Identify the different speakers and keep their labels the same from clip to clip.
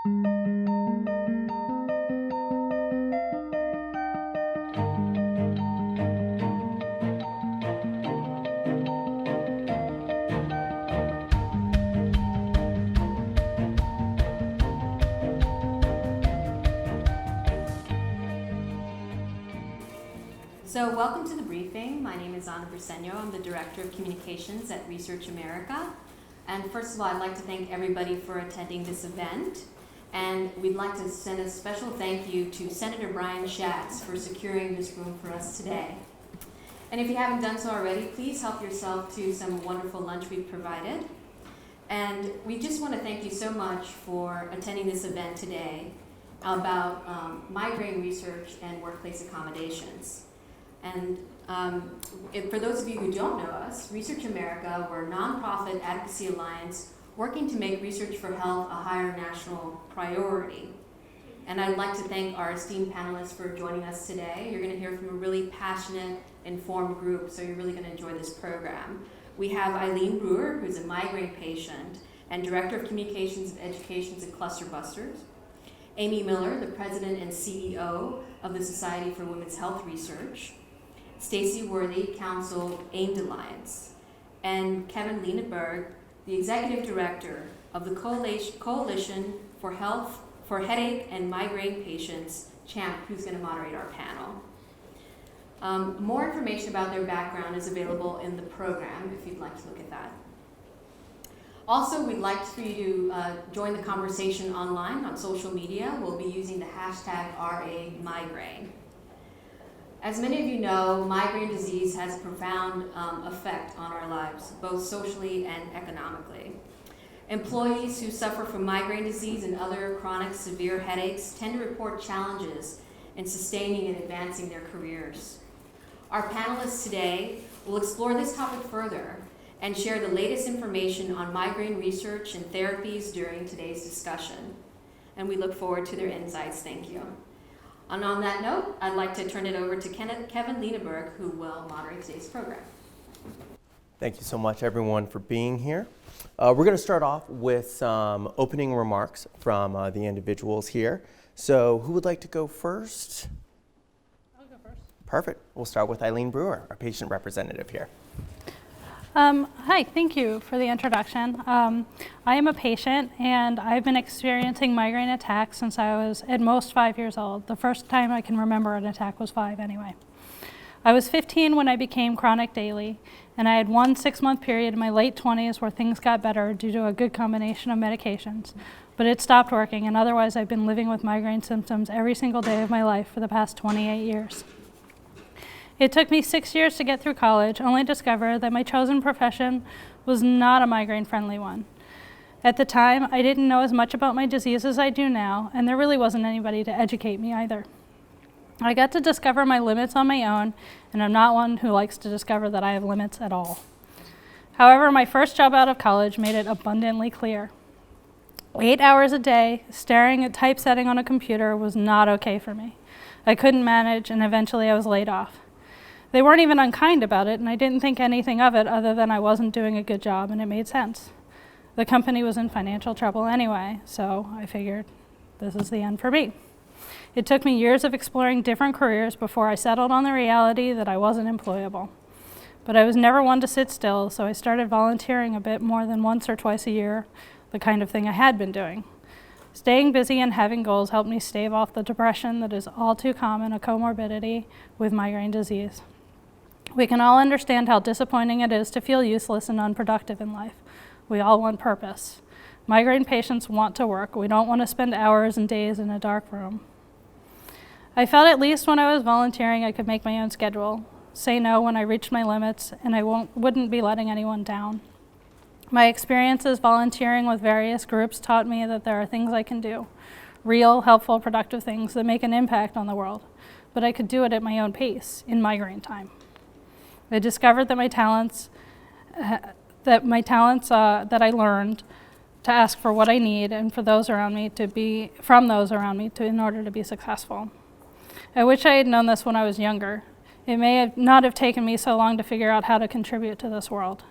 Speaker 1: So welcome to the briefing. My name is Ana Briseño. I'm the Director of Communications at Research America. And first of all, I'd like to thank everybody for attending this event. And we'd like to send a special thank you to Senator Brian Schatz for securing this room for us today. And if you haven't done so already, please help yourself to some wonderful lunch we've provided. And we just want to thank you so much for attending this event today about migraine research and workplace accommodations. And for those of you who don't know us, Research America, we're a nonprofit advocacy alliance working to make research for health a higher national priority. And I'd like to thank our esteemed panelists for joining us today. You're going to hear from a really passionate, informed group, so you're really going to enjoy this program. We have Eileen Brewer, who's a migraine patient and Director of Communications and Educations at Clusterbusters. Amy Miller, the President and CEO of the Society for Women's Health Research. Stacey Worthy, Counsel, AIMED Alliance, and Kevin Lenaburg, the Executive Director of the Coalition for Health for Headache and Migraine Patients, CHAMP, who's going to moderate our panel. More information about their background is available in the program if you'd like to look at that. Also, we'd like for you to join the conversation online on social media. We'll be using the hashtag #RAMigraine. As many of you know, migraine disease has a profound effect on our lives, both socially and economically. Employees who suffer from migraine disease and other chronic severe headaches tend to report challenges in sustaining and advancing their careers. Our panelists today will explore this topic further and share the latest information on migraine research and therapies during today's discussion. And we look forward to their insights. Thank you. And on that note, I'd like to turn it over to Kevin Lenaburg, who will moderate today's program.
Speaker 2: Thank you so much, everyone, for being here. We're going to start off with some opening remarks from the individuals here. So who would like to go first?
Speaker 3: I'll go first.
Speaker 2: Perfect. We'll start with Eileen Brewer, our patient representative here.
Speaker 3: Hi, thank you for the introduction. I am a patient and I've been experiencing migraine attacks since I was at most 5 years old. The first time I can remember an attack was 5 anyway. I was 15 when I became chronic daily, and I had one 6-month period in my late 20s where things got better due to a good combination of medications, but it stopped working, and otherwise I've been living with migraine symptoms every single day of my life for the past 28 years. It took me 6 years to get through college, only to discover that my chosen profession was not a migraine-friendly one. At the time, I didn't know as much about my disease as I do now, and there really wasn't anybody to educate me either. I got to discover my limits on my own, and I'm not one who likes to discover that I have limits at all. However, my first job out of college made it abundantly clear. 8 hours a day, staring at typesetting on a computer was not okay for me. I couldn't manage, and eventually I was laid off. They weren't even unkind about it, and I didn't think anything of it other than I wasn't doing a good job, and it made sense. The company was in financial trouble anyway, so I figured this is the end for me. It took me years of exploring different careers before I settled on the reality that I wasn't employable. But I was never one to sit still, so I started volunteering a bit more than once or twice a year, the kind of thing I had been doing. Staying busy and having goals helped me stave off the depression that is all too common a comorbidity with migraine disease. We can all understand how disappointing it is to feel useless and unproductive in life. We all want purpose. Migraine patients want to work. We don't want to spend hours and days in a dark room. I felt at least when I was volunteering I could make my own schedule, say no when I reached my limits, and I wouldn't be letting anyone down. My experiences volunteering with various groups taught me that there are things I can do, real, helpful, productive things that make an impact on the world, but I could do it at my own pace, in migraine time. I discovered that my talents that I learned to ask for what I need and for those around me in order to be successful. I wish I had known this when I was younger. It may not have taken me so long to figure out how to contribute to this world.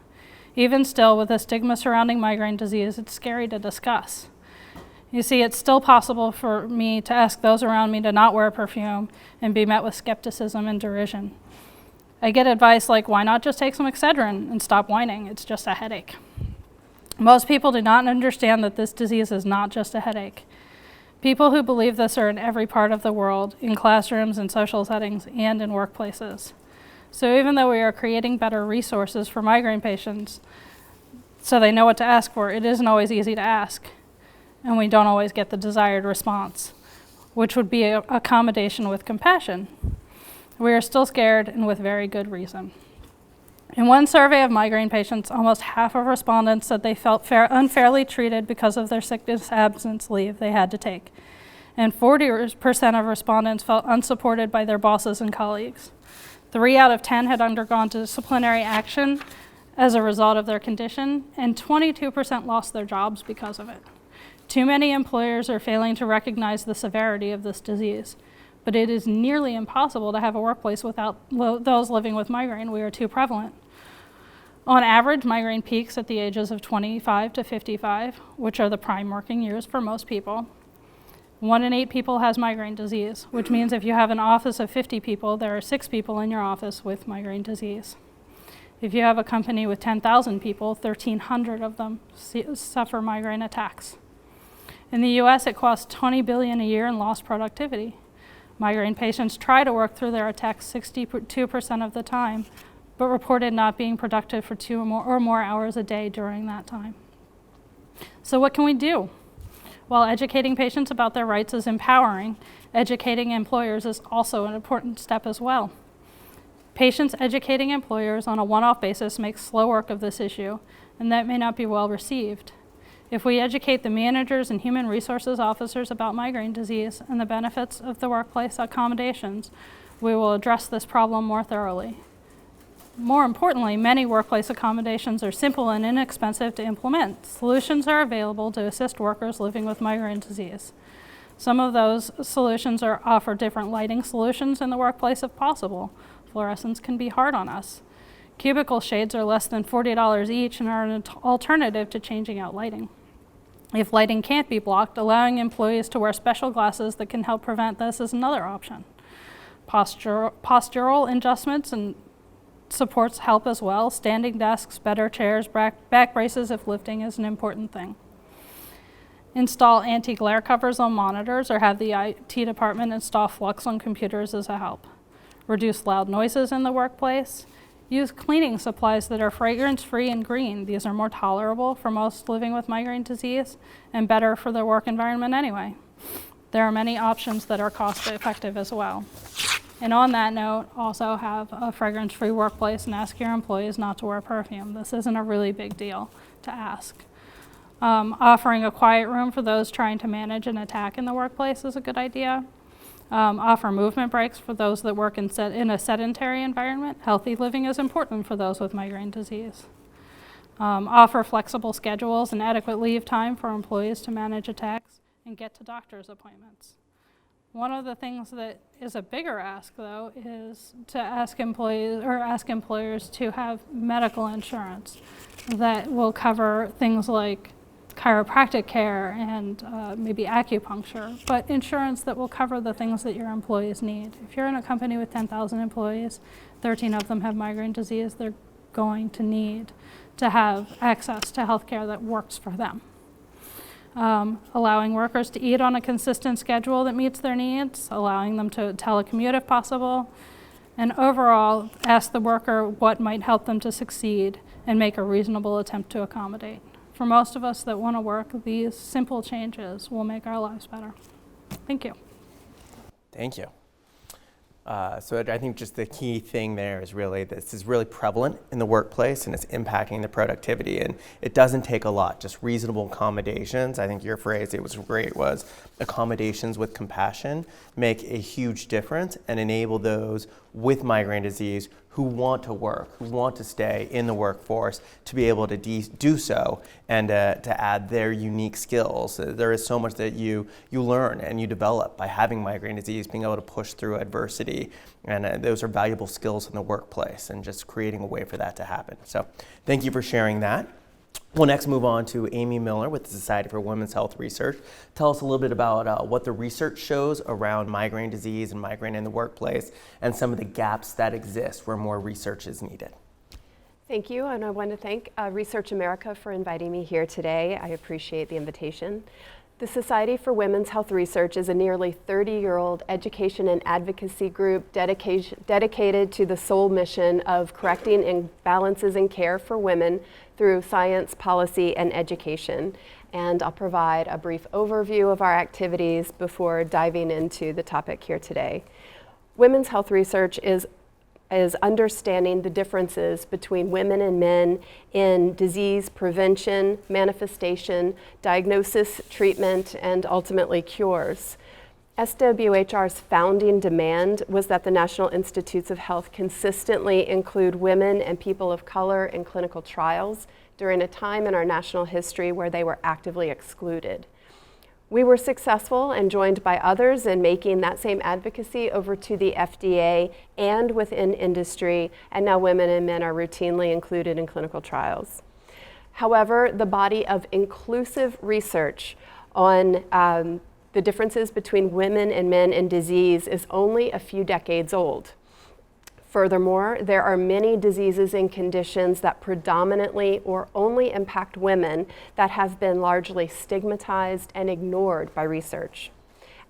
Speaker 3: Even still, with the stigma surrounding migraine disease, it's scary to discuss. You see, it's still possible for me to ask those around me to not wear perfume and be met with skepticism and derision. I get advice like, why not just take some Excedrin and stop whining? It's just a headache. Most people do not understand that this disease is not just a headache. People who believe this are in every part of the world, in classrooms, in social settings, and in workplaces. So even though we are creating better resources for migraine patients so they know what to ask for, it isn't always easy to ask, and we don't always get the desired response, which would be an accommodation with compassion. We are still scared, and with very good reason. In one survey of migraine patients, almost half of respondents said they felt unfairly treated because of their sickness absence leave they had to take. And 40% of respondents felt unsupported by their bosses and colleagues. 3 out of 10 had undergone disciplinary action as a result of their condition, and 22% lost their jobs because of it. Too many employers are failing to recognize the severity of this disease. But it is nearly impossible to have a workplace without those living with migraine. We are too prevalent. On average, migraine peaks at the ages of 25 to 55, which are the prime working years for most people. 1 in 8 people has migraine disease, which means if you have an office of 50 people, there are 6 people in your office with migraine disease. If you have a company with 10,000 people, 1,300 of them suffer migraine attacks. In the US, it costs $20 billion a year in lost productivity. Migraine patients try to work through their attacks 62% of the time, but reported not being productive for 2 or more hours a day during that time. So what can we do? While educating patients about their rights is empowering, educating employers is also an important step as well. Patients educating employers on a one-off basis makes slow work of this issue, and that may not be well received. If we educate the managers and human resources officers about migraine disease and the benefits of the workplace accommodations, we will address this problem more thoroughly. More importantly, many workplace accommodations are simple and inexpensive to implement. Solutions are available to assist workers living with migraine disease. Some of those solutions offer different lighting solutions in the workplace if possible. Fluorescents can be hard on us. Cubicle shades are less than $40 each and are an alternative to changing out lighting. If lighting can't be blocked, allowing employees to wear special glasses that can help prevent this is another option. Postural adjustments and supports help as well. Standing desks, better chairs, back braces if lifting is an important thing. Install anti-glare covers on monitors or have the IT department install flux on computers as a help. Reduce loud noises in the workplace. Use cleaning supplies that are fragrance-free and green. These are more tolerable for most living with migraine disease and better for their work environment anyway. There are many options that are cost-effective as well. And on that note, also have a fragrance-free workplace and ask your employees not to wear perfume. This isn't a really big deal to ask. Offering a quiet room for those trying to manage an attack in the workplace is a good idea. Offer movement breaks for those that work in a sedentary environment. Healthy living is important for those with migraine disease. Offer flexible schedules and adequate leave time for employees to manage attacks and get to doctor's appointments. One of the things that is a bigger ask, though, is to ask employers to have medical insurance that will cover things like chiropractic care and maybe acupuncture, but insurance that will cover the things that your employees need. If you're in a company with 10,000 employees, 13 of them have migraine disease, they're going to need to have access to health care that works for them. Allowing workers to eat on a consistent schedule that meets their needs, allowing them to telecommute if possible, and overall ask the worker what might help them to succeed and make a reasonable attempt to accommodate. For most of us that want to work, these simple changes will make our lives better. Thank you.
Speaker 2: Thank you. So I think just the key thing there is really this is really prevalent in the workplace and it's impacting the productivity, and it doesn't take a lot, just reasonable accommodations. I think your phrase, it was great, was accommodations with compassion make a huge difference and enable those with migraine disease who want to work, who want to stay in the workforce to be able to do so and to add their unique skills. There is so much that you learn and you develop by having migraine disease, being able to push through adversity, and those are valuable skills in the workplace and just creating a way for that to happen. So thank you for sharing that. We'll next move on to Amy Miller with the Society for Women's Health Research. Tell us a little bit about what the research shows around migraine disease and migraine in the workplace and some of the gaps that exist where more research is needed.
Speaker 4: Thank you, and I want to thank Research America for inviting me here today. I appreciate the invitation. The Society for Women's Health Research is a nearly 30-year-old education and advocacy group dedicated to the sole mission of correcting imbalances in care for women through science, policy, and education. And I'll provide a brief overview of our activities before diving into the topic here today. Women's health research is understanding the differences between women and men in disease prevention, manifestation, diagnosis, treatment, and ultimately cures. SWHR's founding demand was that the National Institutes of Health consistently include women and people of color in clinical trials during a time in our national history where they were actively excluded. We were successful and joined by others in making that same advocacy over to the FDA and within industry, and now women and men are routinely included in clinical trials. However, the body of inclusive research on the differences between women and men in disease is only a few decades old. Furthermore, there are many diseases and conditions that predominantly or only impact women that have been largely stigmatized and ignored by research.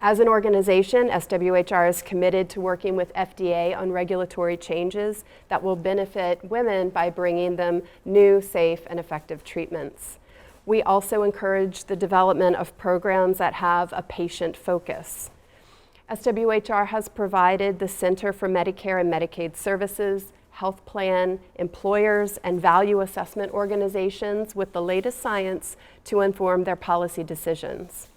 Speaker 4: As an organization, SWHR is committed to working with FDA on regulatory changes that will benefit women by bringing them new, safe, and effective treatments. We also encourage the development of programs that have a patient focus. SWHR has provided the Center for Medicare and Medicaid Services, health plan, employers, and value assessment organizations with the latest science to inform their policy decisions.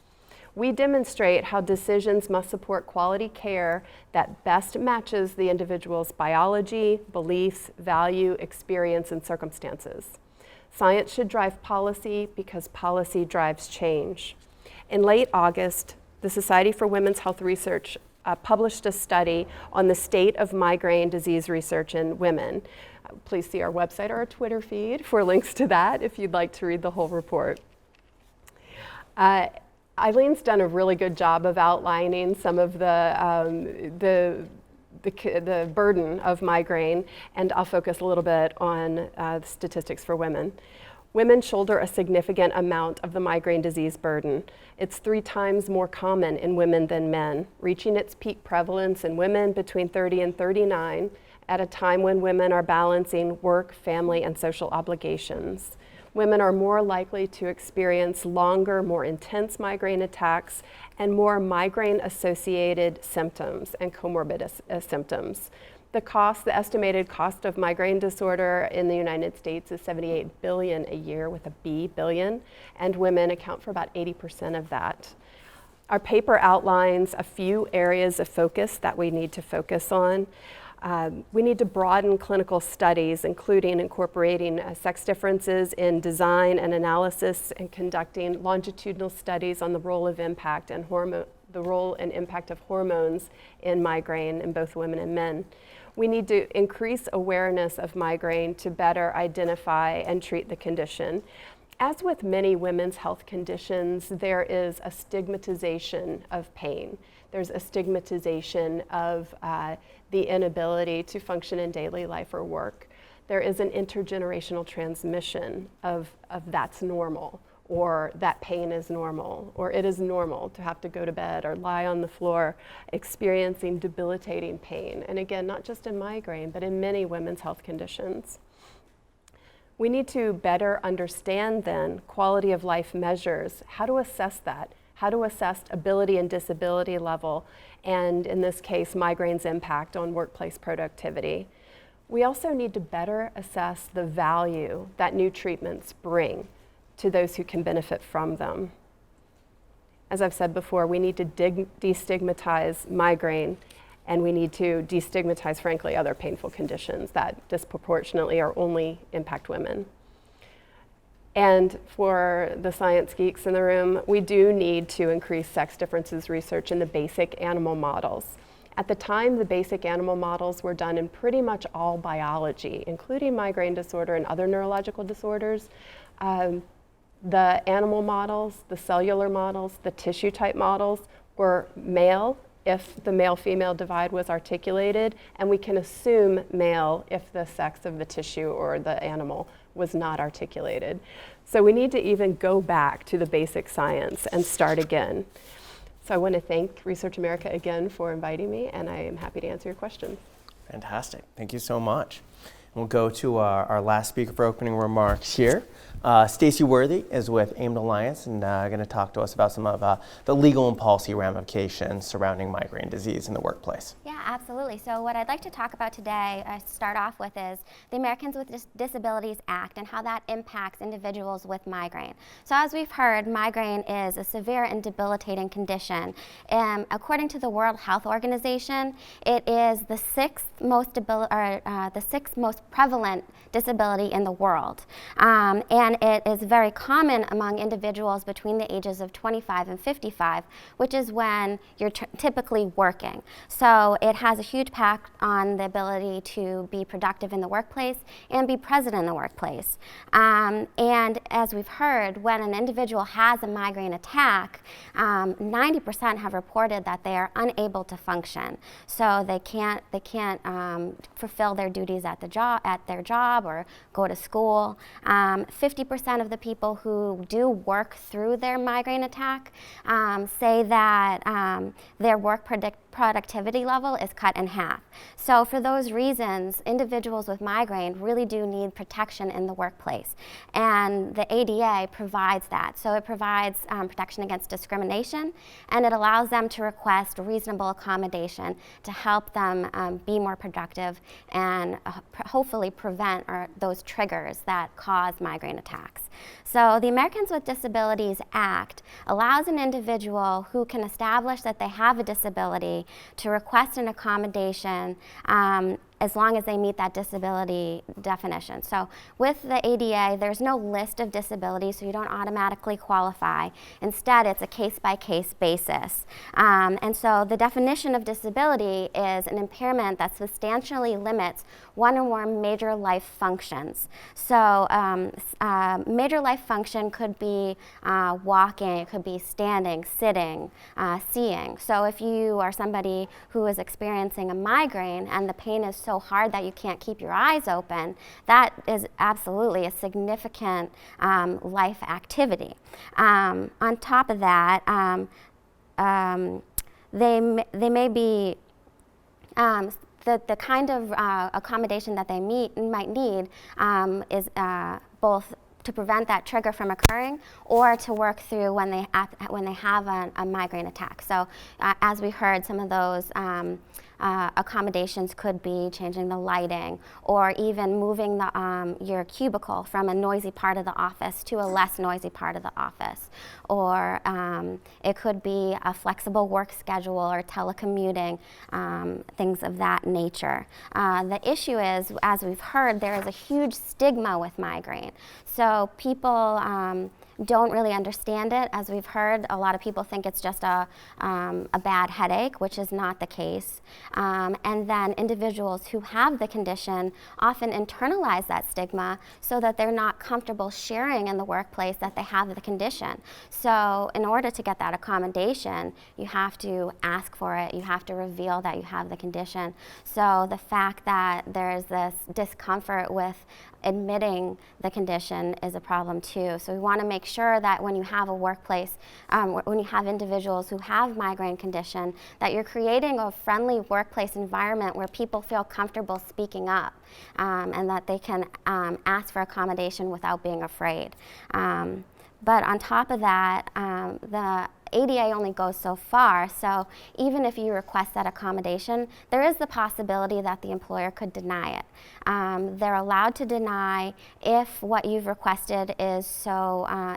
Speaker 4: We demonstrate how decisions must support quality care that best matches the individual's biology, beliefs, value, experience, and circumstances. Science should drive policy because policy drives change. In late August, the Society for Women's Health Research published a study on the state of migraine disease research in women. Please see our website or our Twitter feed for links to that if you'd like to read the whole report. Eileen's done a really good job of outlining some of the burden of migraine, and I'll focus a little bit on the statistics for women. Women shoulder a significant amount of the migraine disease burden. It's 3 times more common in women than men, reaching its peak prevalence in women between 30 and 39 at a time when women are balancing work, family, and social obligations. Women are more likely to experience longer, more intense migraine attacks and more migraine-associated symptoms and comorbid symptoms. The estimated cost of migraine disorder in the United States is $78 billion a year with a B, billion, and women account for about 80% of that. Our paper outlines a few areas of focus that we need to focus on. We need to broaden clinical studies, including incorporating sex differences in design and analysis and conducting longitudinal studies on the role of impact and the role and impact of hormones in migraine in both women and men. We need to increase awareness of migraine to better identify and treat the condition. As with many women's health conditions, there is a stigmatization of pain. There's a stigmatization of the inability to function in daily life or work. There is an intergenerational transmission of that's normal, or that pain is normal, or it is normal to have to go to bed or lie on the floor experiencing debilitating pain. And again, not just in migraine, but in many women's health conditions. We need to better understand then quality of life measures, how to assess that, how to assess ability and disability level, and in this case, migraine's impact on workplace productivity. We also need to better assess the value that new treatments bring to those who can benefit from them. As I've said before, we need to destigmatize migraine, and we need to destigmatize, frankly, other painful conditions that disproportionately or only impact women. And for the science geeks in the room, we do need to increase sex differences research in the basic animal models. At the time, the basic animal models were done in pretty much all biology, including migraine disorder and other neurological disorders. The animal models, the cellular models, the tissue type models were male if the male-female divide was articulated, and we can assume male if the sex of the tissue or the animal was not articulated. So we need to even go back to the basic science and start again. So I want to thank Research America again for inviting me, and I am happy to answer your questions.
Speaker 2: Fantastic. Thank you so much. We'll go to our last speaker for opening remarks here. Stacey Worthy is with AIMED Alliance and going to talk to us about some of the legal and policy ramifications surrounding migraine disease in the workplace.
Speaker 5: Yeah, absolutely. So what I'd like to talk about today, start off with, is the Americans with Disabilities Act and how that impacts individuals with migraine. So as we've heard, migraine is a severe and debilitating condition. According to the World Health Organization, it is the sixth most prevalent disability in the world. And it is very common among individuals between the ages of 25 and 55, which is when you're typically working. So it has a huge impact on the ability to be productive in the workplace and be present in the workplace. And as we've heard, when an individual has a migraine attack, 90% have reported that they are unable to function. So they can't fulfill their duties at their job or go to school. 50% of the people who do work through their migraine attack say that their work productivity level is cut in half. So for those reasons, individuals with migraine really do need protection in the workplace. And the ADA provides that. So it provides protection against discrimination, and it allows them to request reasonable accommodation to help them be more productive and hopefully prevent those triggers that cause migraine attacks. So the Americans with Disabilities Act allows an individual who can establish that they have a disability to request an accommodation as long as they meet that disability definition. So with the ADA, there's no list of disabilities, so you don't automatically qualify. Instead, it's a case-by-case basis. And so the definition of disability is an impairment that substantially limits one or more major life functions. So major life function could be walking, it could be standing, sitting, seeing. So if you are somebody who is experiencing a migraine and the pain is so hard that you can't keep your eyes open, that is absolutely a significant life activity. On top of that, they may be the kind of accommodation that they might need is both to prevent that trigger from occurring or to work through when they have a migraine attack. So as we heard, some of those accommodations could be changing the lighting or even moving your cubicle from a noisy part of the office to a less noisy part of the office. Or it could be a flexible work schedule or telecommuting, things of that nature. The issue is, as we've heard, there is a huge stigma with migraine. So people don't really understand it. As we've heard, a lot of people think it's just a bad headache, which is not the case. And then individuals who have the condition often internalize that stigma so that they're not comfortable sharing in the workplace that they have the condition. So in order to get that accommodation, you have to ask for it, you have to reveal that you have the condition. So the fact that there's this discomfort with admitting the condition is a problem too. So we want to make sure that when you have a workplace, when you have individuals who have migraine condition, that you're creating a friendly workplace environment where people feel comfortable speaking up and that they can ask for accommodation without being afraid. But on top of that, the ADA only goes so far, so even if you request that accommodation, there is the possibility that the employer could deny it. They're allowed to deny if what you've requested is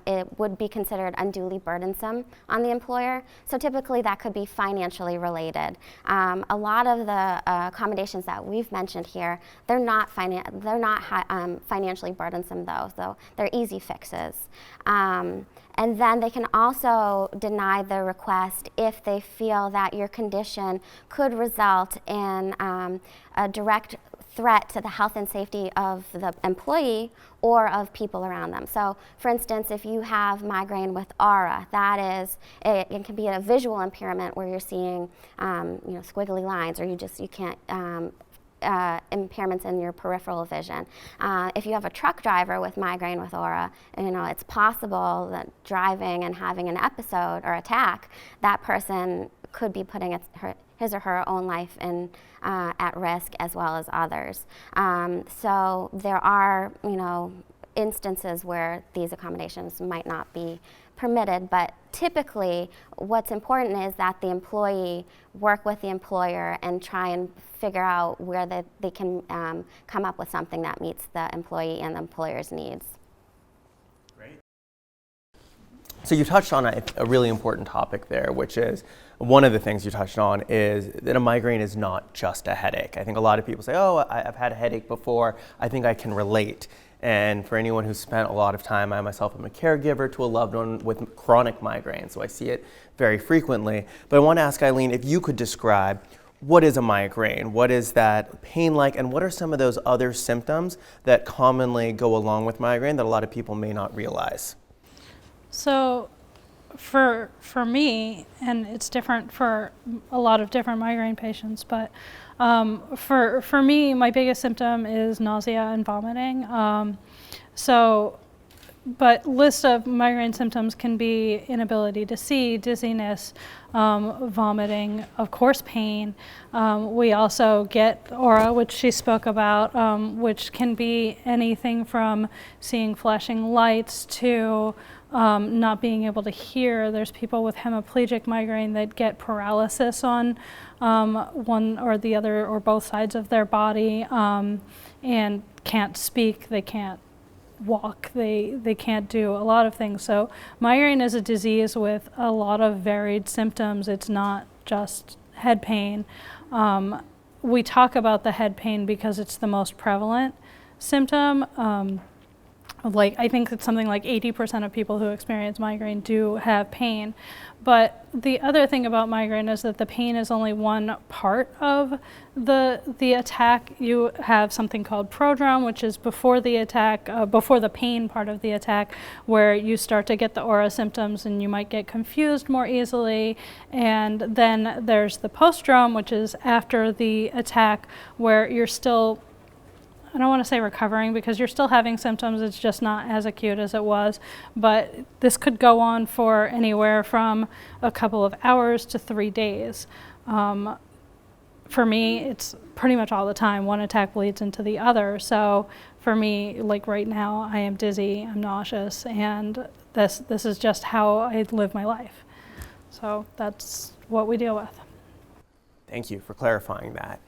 Speaker 5: it would be considered unduly burdensome on the employer. So typically that could be financially related. A lot of the accommodations that we've mentioned here, they're not financially burdensome though, so they're easy fixes. And then they can also deny the request if they feel that your condition could result in a direct threat to the health and safety of the employee or of people around them. So for instance, if you have migraine with aura, that is, it can be a visual impairment where you're seeing squiggly lines, or you can't, impairments in your peripheral vision. If you have a truck driver with migraine with aura, it's possible that driving and having an episode or attack, that person could be putting his or her own life at risk, as well as others. So there are, instances where these accommodations might not be permitted, but typically what's important is that the employee work with the employer and try and figure out where they can come up with something that meets the employee and the employer's needs.
Speaker 2: Great. So you touched on a really important topic there, which is one of the things you touched on is that a migraine is not just a headache. I think a lot of people say, oh, I've had a headache before, I think I can relate. And for anyone who's spent a lot of time, I myself am a caregiver to a loved one with chronic migraine, so I see it very frequently. But I want to ask Eileen if you could describe what is a migraine, what is that pain like, and what are some of those other symptoms that commonly go along with migraine that a lot of people may not realize?
Speaker 3: So for me, and it's different for a lot of different migraine patients, but for me, my biggest symptom is nausea and vomiting. But list of migraine symptoms can be inability to see, dizziness, vomiting, of course pain. We also get aura, which she spoke about, which can be anything from seeing flashing lights to not being able to hear. There's people with hemiplegic migraine that get paralysis on one or the other or both sides of their body and can't speak, they can't walk, they can't do a lot of things. So migraine is a disease with a lot of varied symptoms. It's not just head pain. We talk about the head pain because it's the most prevalent symptom. I think it's something like 80% of people who experience migraine do have pain. But the other thing about migraine is that the pain is only one part of the attack. You have something called prodrome, which is before the attack, before the pain part of the attack, where you start to get the aura symptoms and you might get confused more easily. And then there's the postdrome, which is after the attack, where you're still, I don't want to say recovering because you're still having symptoms, it's just not as acute as it was, but this could go on for anywhere from a couple of hours to 3 days. For me, it's pretty much all the time. One attack bleeds into the other. So for me, like right now, I am dizzy, I'm nauseous, and this is just how I live my life. So that's what we deal with.
Speaker 2: Thank you for clarifying that.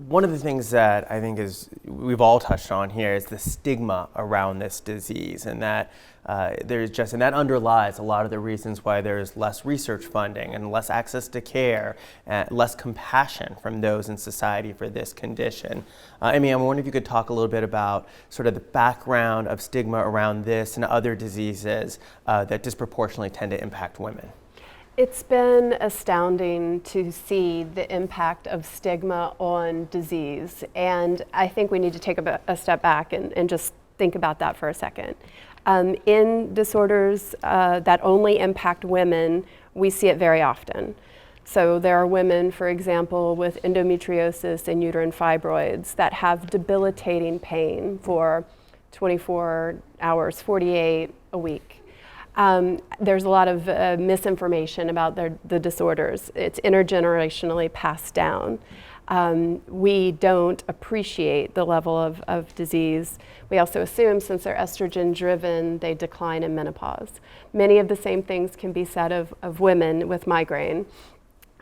Speaker 2: One of the things that I think we've all touched on here is the stigma around this disease, and that and that underlies a lot of the reasons why there's less research funding and less access to care, and less compassion from those in society for this condition. I wonder if you could talk a little bit about sort of the background of stigma around this and other diseases that disproportionately tend to impact women.
Speaker 4: It's been astounding to see the impact of stigma on disease, and I think we need to take a step back and just think about that for a second. In disorders that only impact women, we see it very often. So there are women, for example, with endometriosis and uterine fibroids that have debilitating pain for 24 hours, 48 a week. There's a lot of misinformation about the disorders. It's intergenerationally passed down. We don't appreciate the level of disease. We also assume since they're estrogen driven, they decline in menopause. Many of the same things can be said of women with migraine.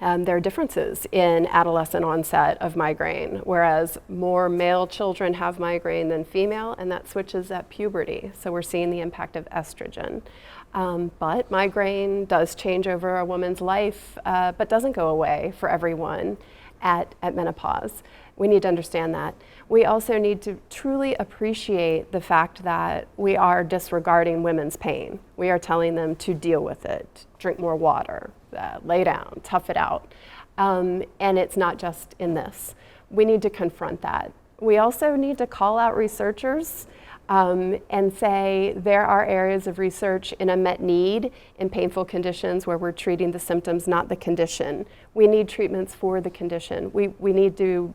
Speaker 4: There are differences in adolescent onset of migraine, whereas more male children have migraine than female, and that switches at puberty. So we're seeing the impact of estrogen. But migraine does change over a woman's life, but doesn't go away for everyone at menopause. We need to understand that. We also need to truly appreciate the fact that we are disregarding women's pain. We are telling them to deal with it, drink more water, lay down, tough it out. And it's not just in this. we need to confront that. We also need to call out researchers and say there are areas of research in unmet need in painful conditions where we're treating the symptoms, not the condition. We need treatments for the condition. We need to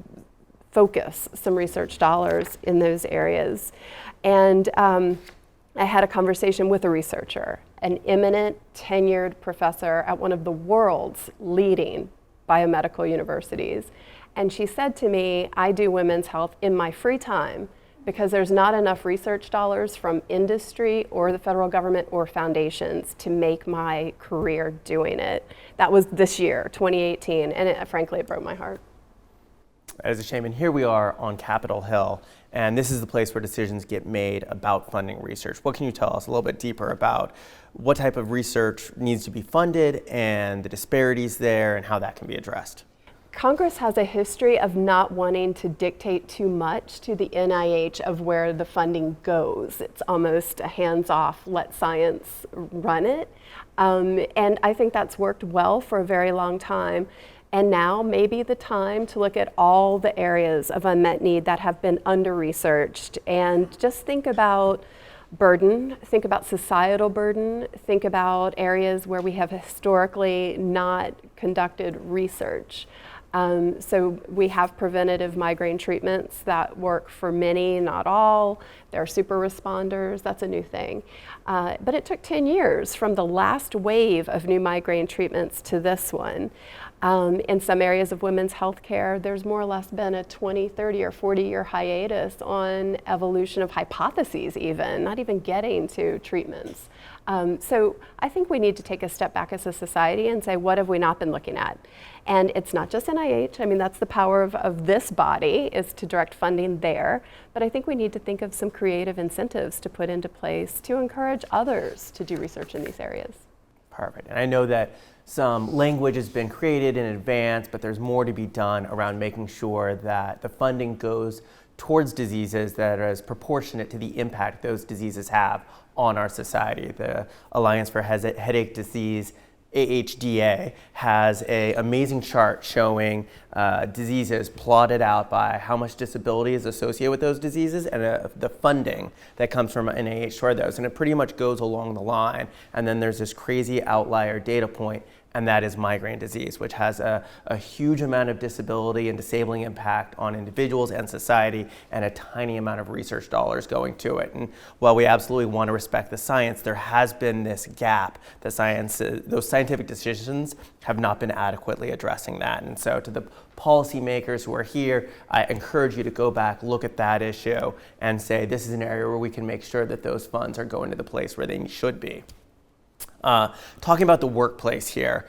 Speaker 4: focus some research dollars in those areas. And I had a conversation with a researcher, an eminent tenured professor at one of the world's leading biomedical universities. And she said to me, I do women's health in my free time because there's not enough research dollars from industry or the federal government or foundations to make my career doing it. That was this year, 2018, and frankly, it broke my heart.
Speaker 2: That is a shame, and here we are on Capitol Hill, and this is the place where decisions get made about funding research. What can you tell us a little bit deeper about what type of research needs to be funded and the disparities there and how that can be addressed?
Speaker 4: Congress has a history of not wanting to dictate too much to the NIH of where the funding goes. It's almost a hands-off, let science run it. And I think that's worked well for a very long time. And now may be the time to look at all the areas of unmet need that have been under-researched and just think about burden, think about societal burden, think about areas where we have historically not conducted research. So we have preventative migraine treatments that work for many, not all. There are super responders, that's a new thing. But it took 10 years from the last wave of new migraine treatments to this one. In some areas of women's health care, there's more or less been a 20, 30, or 40-year hiatus on evolution of hypotheses even, not even getting to treatments. So I think we need to take a step back as a society and say, what have we not been looking at? And it's not just NIH. I mean, that's the power of this body, is to direct funding there. But I think we need to think of some creative incentives to put into place to encourage others to do research in these areas.
Speaker 2: Perfect. And I know that some language has been created in advance, but there's more to be done around making sure that the funding goes towards diseases that are as proportionate to the impact those diseases have on our society. The Alliance for Headache Disease, AHDA, has an amazing chart showing diseases plotted out by how much disability is associated with those diseases and the funding that comes from NIH toward those. And it pretty much goes along the line. And then there's this crazy outlier data point, and that is migraine disease, which has a huge amount of disability and disabling impact on individuals and society, and a tiny amount of research dollars going to it. And while we absolutely want to respect the science, there has been this gap that those scientific decisions have not been adequately addressing that. And so to the policymakers who are here, I encourage you to go back, look at that issue, and say this is an area where we can make sure that those funds are going to the place where they should be. Talking about the workplace here,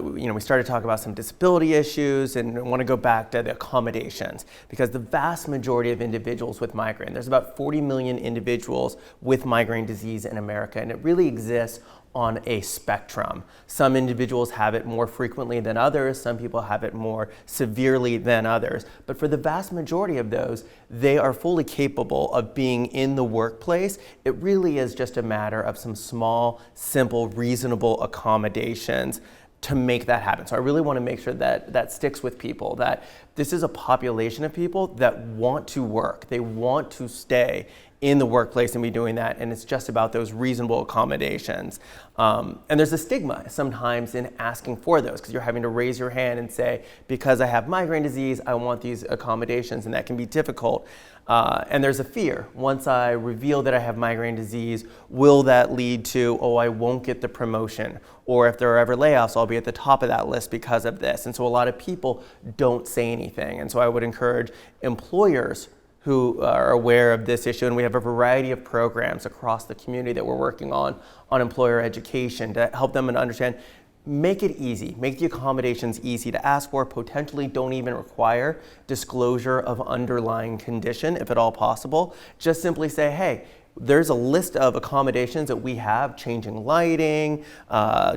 Speaker 2: we started talking about some disability issues, and I want to go back to the accommodations, because the vast majority of individuals with migraine, there's about 40 million individuals with migraine disease in America, and it really exists on a spectrum. Some individuals have it more frequently than others, some people have it more severely than others, but for the vast majority of those, they are fully capable of being in the workplace. It really is just a matter of some small, simple, reasonable accommodations to make that happen. So I really want to make sure that that sticks with people, that this is a population of people that want to work. They want to stay in the workplace and be doing that, and it's just about those reasonable accommodations. And there's a stigma sometimes in asking for those, because you're having to raise your hand and say, because I have migraine disease, I want these accommodations, and that can be difficult. And there's a fear. Once I reveal that I have migraine disease, will that lead to, I won't get the promotion? Or if there are ever layoffs, I'll be at the top of that list because of this. And so a lot of people don't say anything. And so I would encourage employers who are aware of this issue, and we have a variety of programs across the community that we're working on employer education to help them and understand. Make it easy, make the accommodations easy to ask for, potentially don't even require disclosure of underlying condition if at all possible. Just simply say, hey, there's a list of accommodations that we have, changing lighting,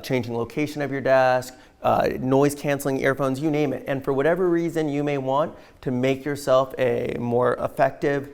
Speaker 2: changing location of your desk, noise canceling earphones, you name it. And for whatever reason you may want to make yourself a more effective,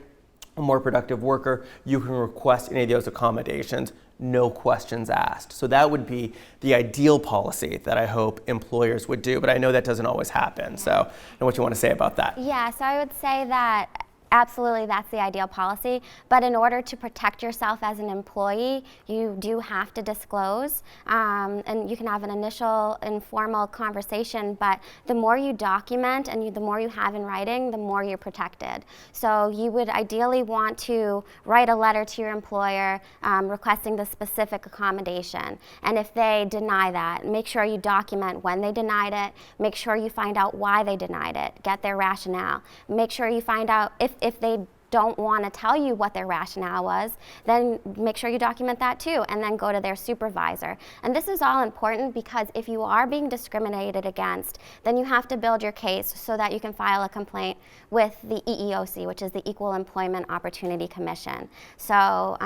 Speaker 2: a more productive worker, you can request any of those accommodations. no questions asked. So that would be the ideal policy that I hope employers would do, but I know that doesn't always happen. So I don't know what you want to say about that.
Speaker 5: Yeah, so I would say that absolutely that's the ideal policy, but in order to protect yourself as an employee, you do have to disclose, and you can have an initial informal conversation, but the more you document and the more you have in writing, the more you're protected. So you would ideally want to write a letter to your employer requesting the specific accommodation, and if they deny that, make sure you document when they denied it, make sure you find out why they denied it, get their rationale, make sure you find out if they don't want to tell you what their rationale was, then make sure you document that too, and then go to their supervisor. And this is all important because if you are being discriminated against, then you have to build your case so that you can file a complaint with the EEOC, which is the Equal Employment Opportunity Commission. So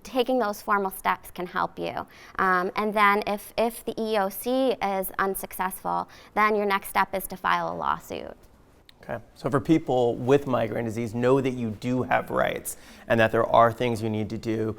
Speaker 5: taking those formal steps can help you. And then if the EEOC is unsuccessful, then your next step is to file a lawsuit.
Speaker 2: Okay. So for people with migraine disease, know that you do have rights and that there are things you need to do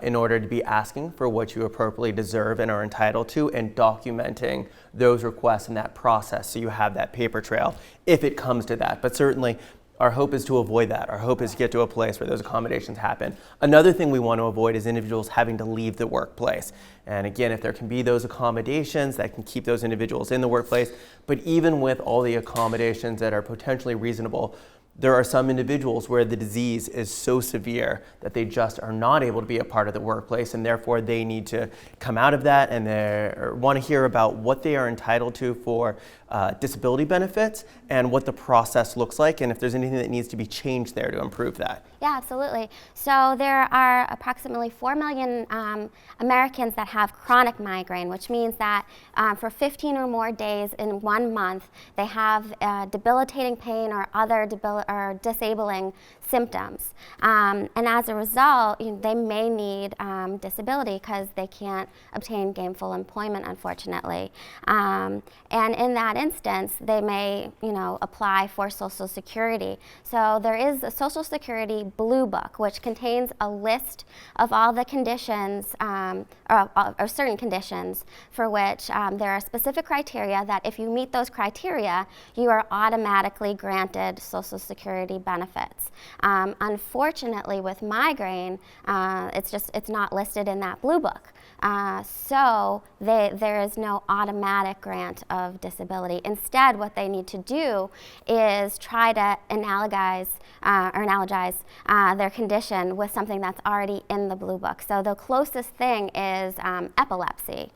Speaker 2: in order to be asking for what you appropriately deserve and are entitled to, and documenting those requests in that process so you have that paper trail if it comes to that. But certainly, our hope is to avoid that. Our hope is to get to a place where those accommodations happen. Another thing we want to avoid is individuals having to leave the workplace. And again, if there can be those accommodations that can keep those individuals in the workplace, but even with all the accommodations that are potentially reasonable, there are some individuals where the disease is so severe that they just are not able to be a part of the workplace, and therefore they need to come out of that and they want to hear about what they are entitled to for disability benefits and what the process looks like, and if there's anything that needs to be changed there to improve that.
Speaker 5: Yeah, absolutely. So there are approximately 4 million Americans that have chronic migraine, which means that for 15 or more days in 1 month, they have debilitating pain or other disabling symptoms. And as a result, they may need disability because they can't obtain gainful employment, unfortunately. And in that instance, they may, apply for Social Security. So there is a Social Security Blue Book, which contains a list of all the conditions, or certain conditions for which there are specific criteria that if you meet those criteria, you are automatically granted Social Security benefits. Unfortunately, with migraine, it's not listed in that Blue Book. So there is no automatic grant of disability. Instead, what they need to do is try to analogize their condition with something that's already in the Blue Book. So the closest thing is epilepsy.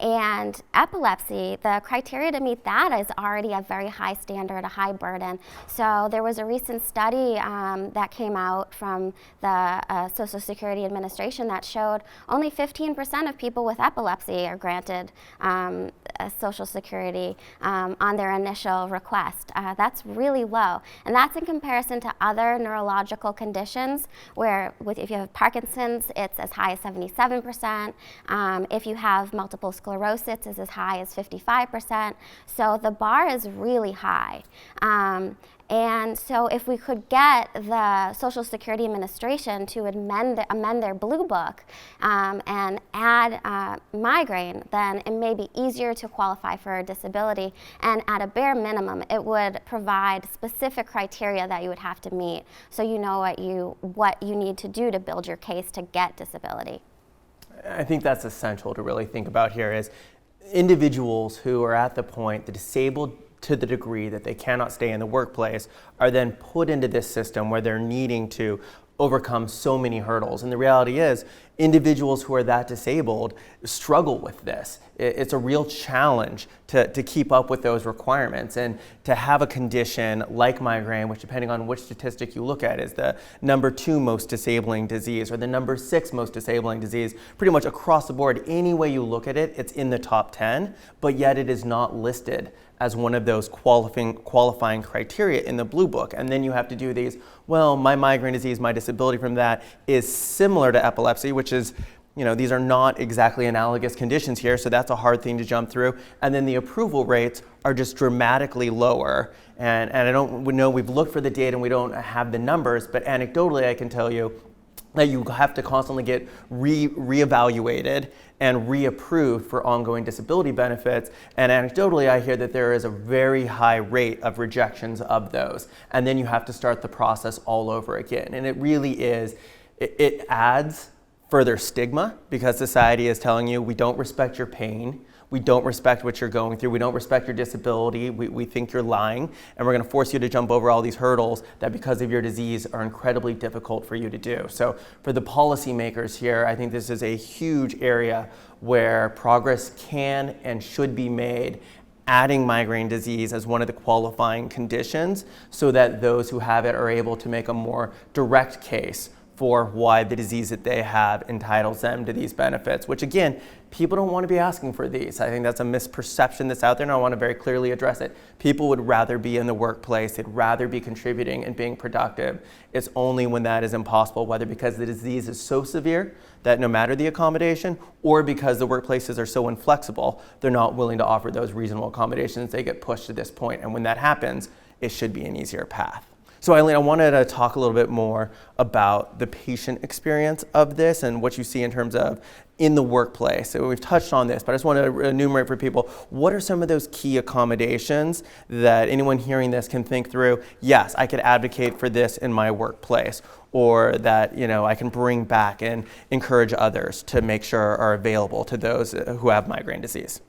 Speaker 5: And epilepsy, the criteria to meet that is already a very high standard, a high burden. So there was a recent study that came out from the Social Security Administration that showed only 15% of people with epilepsy are granted Social Security on their initial request. That's really low. And that's in comparison to other neurological conditions where if you have Parkinson's, it's as high as 77%. If you have multiple sclerosis, it's as high as 55%. So the bar is really high. And so if we could get the Social Security Administration to amend their Blue Book and add migraine, then it may be easier to qualify for a disability. And at a bare minimum, it would provide specific criteria that you would have to meet, so you know what you need to do to build your case to get disability.
Speaker 2: I think that's essential to really think about here is individuals who are at the point, the disabled to the degree that they cannot stay in the workplace, are then put into this system where they're needing to overcome so many hurdles. And the reality is, individuals who are that disabled struggle with this. It's a real challenge to keep up with those requirements, and to have a condition like migraine, which depending on which statistic you look at is the number 2 most disabling disease or the number 6 most disabling disease, pretty much across the board, any way you look at it, it's in the top 10, but yet it is not listed as one of those qualifying criteria in the Blue Book. And then you have to do these, well, my migraine disease, my disability from that is similar to epilepsy, which is, these are not exactly analogous conditions here, so that's a hard thing to jump through. And then the approval rates are just dramatically lower. And I don't know, we've looked for the data and we don't have the numbers, but anecdotally I can tell you, that you have to constantly get reevaluated and reapproved for ongoing disability benefits. And anecdotally, I hear that there is a very high rate of rejections of those. And then you have to start the process all over again. And it really is, it adds further stigma because society is telling you, we don't respect your pain. We don't respect what you're going through. We don't respect your disability. We think you're lying, and we're going to force you to jump over all these hurdles that because of your disease are incredibly difficult for you to do. So for the policymakers here, I think this is a huge area where progress can and should be made, adding migraine disease as one of the qualifying conditions so that those who have it are able to make a more direct case for why the disease that they have entitles them to these benefits, which again, people don't want to be asking for these. I think that's a misperception that's out there, and I want to very clearly address it. People would rather be in the workplace, they'd rather be contributing and being productive. It's only when that is impossible, whether because the disease is so severe that no matter the accommodation, or because the workplaces are so inflexible, they're not willing to offer those reasonable accommodations, they get pushed to this point. And when that happens, it should be an easier path. So Eileen, I wanted to talk a little bit more about the patient experience of this and what you see in terms of in the workplace. So we've touched on this, but I just want to enumerate for people, what are some of those key accommodations that anyone hearing this can think through? Yes, I could advocate for this in my workplace, or that I can bring back and encourage others to make sure are available to those who have migraine disease.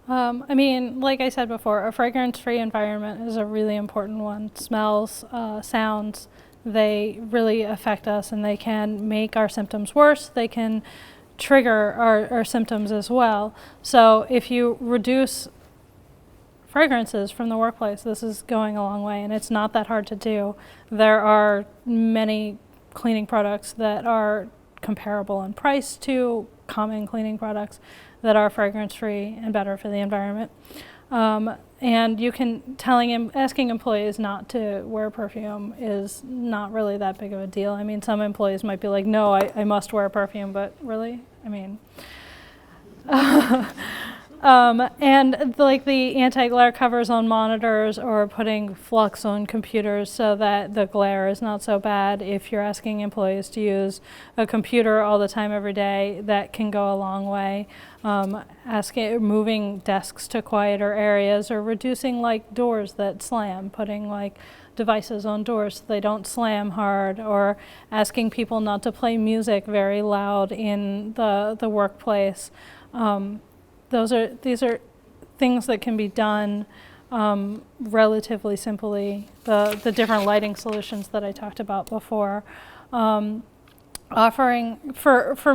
Speaker 3: Like I said before, a fragrance-free environment is a really important one. Smells, sounds, they really affect us, and they can make our symptoms worse. They can trigger our symptoms as well. So if you reduce fragrances from the workplace, this is going a long way, and it's not that hard to do. There are many cleaning products that are comparable in price to common cleaning products that are fragrance-free and better for the environment. And you can, asking employees not to wear perfume is not really that big of a deal. I mean, some employees might be like, no, I must wear perfume, but really? And like the anti-glare covers on monitors, or putting flux on computers so that the glare is not so bad. If you're asking employees to use a computer all the time every day, that can go a long way. Moving desks to quieter areas, or reducing like doors that slam, putting like devices on doors so they don't slam hard, or asking people not to play music very loud in the workplace. These are things that can be done relatively simply. The different lighting solutions that I talked about before. For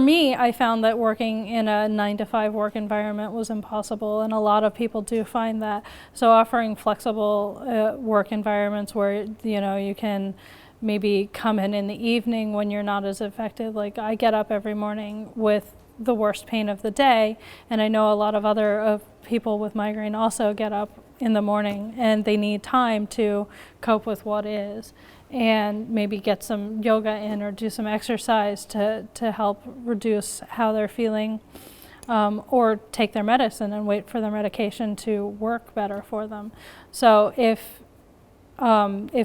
Speaker 3: me, I found that working in a 9-to-5 work environment was impossible, and a lot of people do find that. So offering flexible work environments where you can maybe come in the evening when you're not as affected. Like, I get up every morning with the worst pain of the day, and I know a lot of other people with migraine also get up in the morning, and they need time to cope with what is, and maybe get some yoga in or do some exercise to help reduce how they're feeling, or take their medicine and wait for their medication to work better for them. So if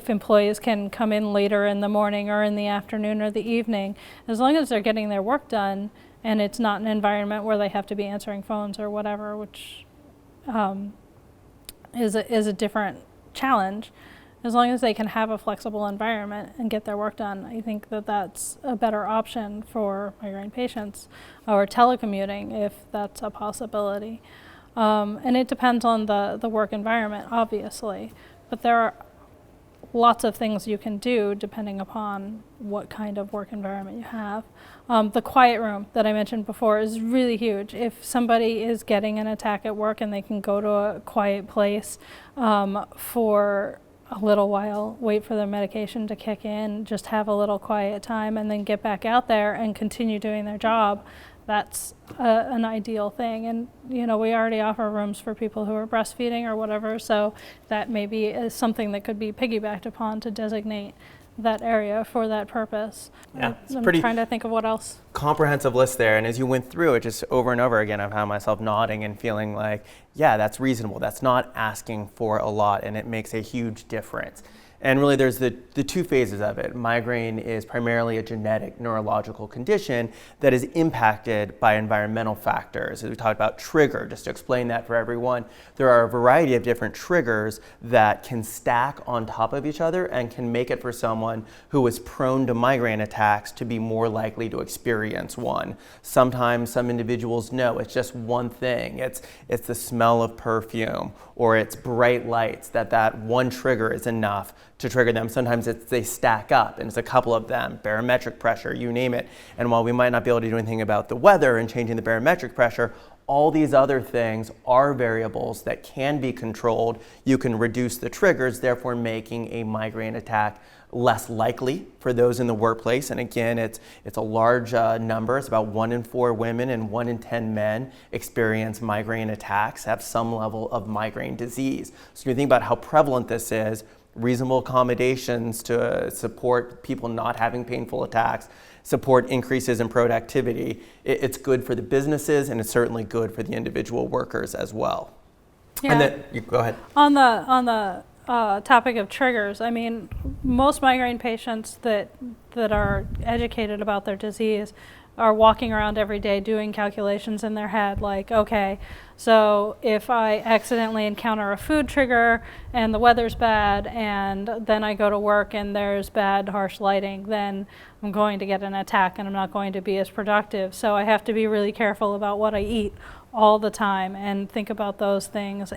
Speaker 3: employees can come in later in the morning or in the afternoon or the evening, as long as they're getting their work done, and it's not an environment where they have to be answering phones or whatever, which is a different challenge. As long as they can have a flexible environment and get their work done, I think that that's a better option for migraine patients, or telecommuting if that's a possibility. And it depends on the work environment, obviously, but there are lots of things you can do depending upon what kind of work environment you have. The quiet room that I mentioned before is really huge. If somebody is getting an attack at work and they can go to a quiet place for a little while, wait for their medication to kick in, just have a little quiet time, and then get back out there and continue doing their job, that's an ideal thing. And we already offer rooms for people who are breastfeeding or whatever, so that maybe is something that could be piggybacked upon to designate that area for that purpose.
Speaker 2: Yeah, it's
Speaker 3: I'm
Speaker 2: pretty
Speaker 3: trying to think of what else.
Speaker 2: Comprehensive list there, and as you went through it just over and over again, I found myself nodding and feeling like, yeah, that's reasonable. That's not asking for a lot, and it makes a huge difference. And really there's the two phases of it. Migraine is primarily a genetic neurological condition that is impacted by environmental factors. As we talked about trigger, just to explain that for everyone, there are a variety of different triggers that can stack on top of each other and can make it for someone who is prone to migraine attacks to be more likely to experience one. Sometimes some individuals know it's just one thing. It's the smell of perfume, or it's bright lights, that one trigger is enough to trigger them. Sometimes they stack up and it's a couple of them, barometric pressure, you name it. And while we might not be able to do anything about the weather and changing the barometric pressure, all these other things are variables that can be controlled. You can reduce the triggers, therefore making a migraine attack less likely for those in the workplace. And again, it's a large number. It's about 1 in 4 women and 1 in 10 men experience migraine attacks, have some level of migraine disease. So you think about how prevalent this is, reasonable accommodations to support people not having painful attacks, support increases in productivity. It's good for the businesses, and it's certainly good for the individual workers as well.
Speaker 3: Yeah.
Speaker 2: And then, you go ahead.
Speaker 3: On the topic of triggers, I mean, most migraine patients that are educated about their disease are walking around every day doing calculations in their head, like, okay, so if I accidentally encounter a food trigger and the weather's bad and then I go to work and there's bad, harsh lighting, then I'm going to get an attack and I'm not going to be as productive. So I have to be really careful about what I eat all the time and think about those things.